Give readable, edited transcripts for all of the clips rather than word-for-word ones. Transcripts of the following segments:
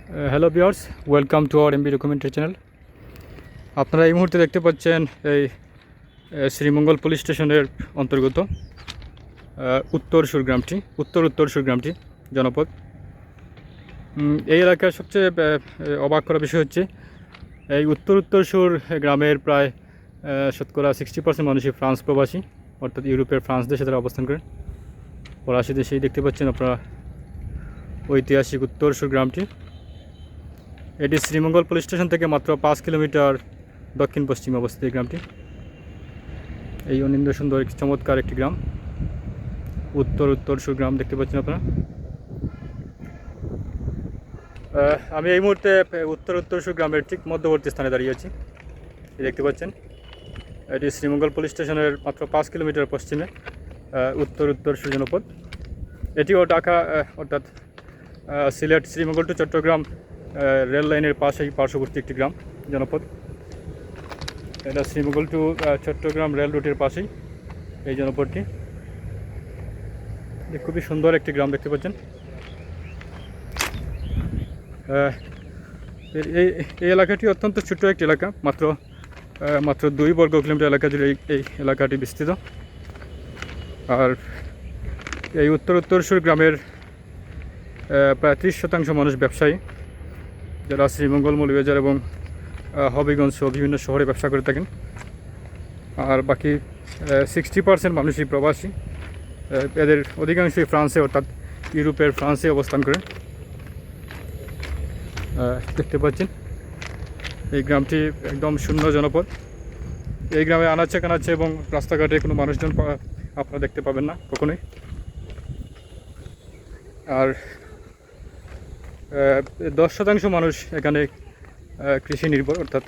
Hello viewers, welcome to our MB documentary channel. আপনারা এই মুহূর্তে দেখতে পাচ্ছেন এই শ্রীমঙ্গল পুলিশ স্টেশনের অন্তর্গত উত্তর গ্রামটি জনপদ। এই এলাকার সবচেয়ে অবাক করা বিষয় হচ্ছে এই উত্তরসুর গ্রামের প্রায় শতকরা 60% মানুষই ফ্রান্স প্রবাসী, অর্থাৎ ইউরোপের ফ্রান্স দেশে তারা অবস্থান করেন। ফরাসি দেশেই দেখতে পাচ্ছেন আপনারা ঐতিহাসিক উত্তরসুর গ্রামটি। এটি শ্রীমঙ্গল পুলিশ স্টেশন থেকে মাত্র 5 কিলোমিটার দক্ষিণ পশ্চিমে অবস্থিত এই গ্রামটি। এই অনিন্দ সুন্দর চমৎকার একটি গ্রাম, উত্তরসুর গ্রাম দেখতে পাচ্ছেন আপনারা। আমি এই মুহূর্তে উত্তরসুর গ্রামের ঠিক মধ্যবর্তী স্থানে দাঁড়িয়ে আছি। দেখতে পাচ্ছেন এটি শ্রীমঙ্গল পুলিশ স্টেশনের মাত্র 5 কিলোমিটার পশ্চিমে উত্তরসুর জনপদ। এটিও ঢাকা অর্থাৎ সিলেট শ্রীমঙ্গল টু চট্টগ্রাম রেল লাইনের পাশেই পার্শ্ববর্তী একটি গ্রাম জনপদ। এটা শ্রীমঙ্গল টু চট্টগ্রাম রেল রুটের পাশেই এই জনপদটি। খুবই সুন্দর একটি গ্রাম দেখতে পাচ্ছেন। এই এলাকাটি অত্যন্ত ছোট্ট একটি এলাকা, মাত্র 2 বর্গ কিলোমিটার এলাকা জুড়ে এই এলাকাটি বিস্তৃত। আর এই উত্তরসুর গ্রামের প্রায় 30% মানুষ ব্যবসায়ী, যারা শ্রীমঙ্গল, মৌলভীবাজার এবং হবিগঞ্জ সহ বিভিন্ন শহরে ব্যবসা করে থাকেন। আর বাকি 60% মানুষই প্রবাসী। এদের অধিকাংশই ফ্রান্সে অর্থাৎ ইউরোপের ফ্রান্সে অবস্থান করে। দেখতে পাচ্ছেন এই গ্রামটি একদম শূন্য জনপদ। এই গ্রামে আনাচে কানাচে এবং রাস্তাঘাটে কোনো মানুষজন আপনারা দেখতে পাবেন না কখনোই। আর 10% মানুষ এখানে কৃষি নির্ভর, অর্থাৎ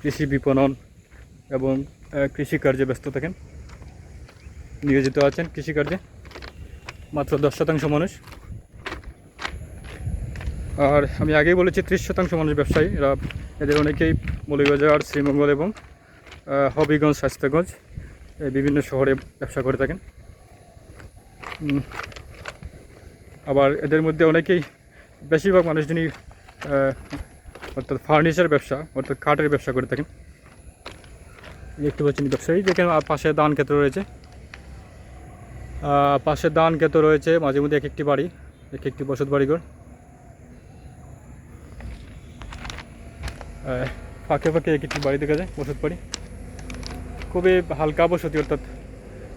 কৃষি বিপণন এবং কৃষিকার্যে ব্যস্ত থাকেন, নিয়োজিত আছেন কৃষিকার্যে, মাত্র 10% মানুষ। আর আমি আগেই বলেছি 30% মানুষ ব্যবসায়ী। এদের অনেকেই মৌলভীবাজার, শ্রীমঙ্গল এবং হবিগঞ্জ, স্বাস্থ্যগঞ্জ বিভিন্ন শহরে ব্যবসা করে থাকেন। আবার এদের মধ্যে অনেকেই, বেশিরভাগ মানুষজনই অর্থাৎ ফার্নিচার ব্যবসা অর্থাৎ কাঠের ব্যবসা করে থাকেন। দেখতে পাচ্ছেন ব্যবসায়ী, যেখানে পাশে ধান ক্ষেত্র রয়েছে, মাঝে মধ্যে এক একটি বাড়ি, এক একটি বসত বাড়িঘর। ফাঁকে ফাঁকে এক একটি বাড়ি দেখা যায়, বসত বাড়ি। খুবই হালকা বসতি, অর্থাৎ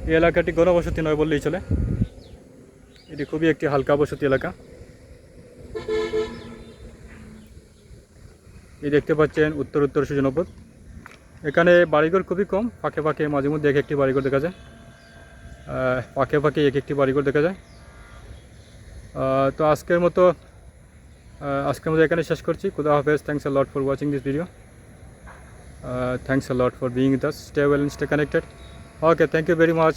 এই এলাকাটি ঘনবসতি নয় বললেই চলে। এটি খুবই একটি হালকা বসতি এলাকা। এই দেখতে পাচ্ছেন উত্তরসুর জনপদ। এখানে বাড়িঘর খুবই কম, ফাঁকে ফাঁকে মাঝে মধ্যে এক একটি বাড়িঘর দেখা যায়। তো আজকের মতো এখানে শেষ করছি। খুদা হাফেজ। Thanks a lot for watching this video. Thanks a lot for being with us. Stay well and stay connected. Okay, thank you very much.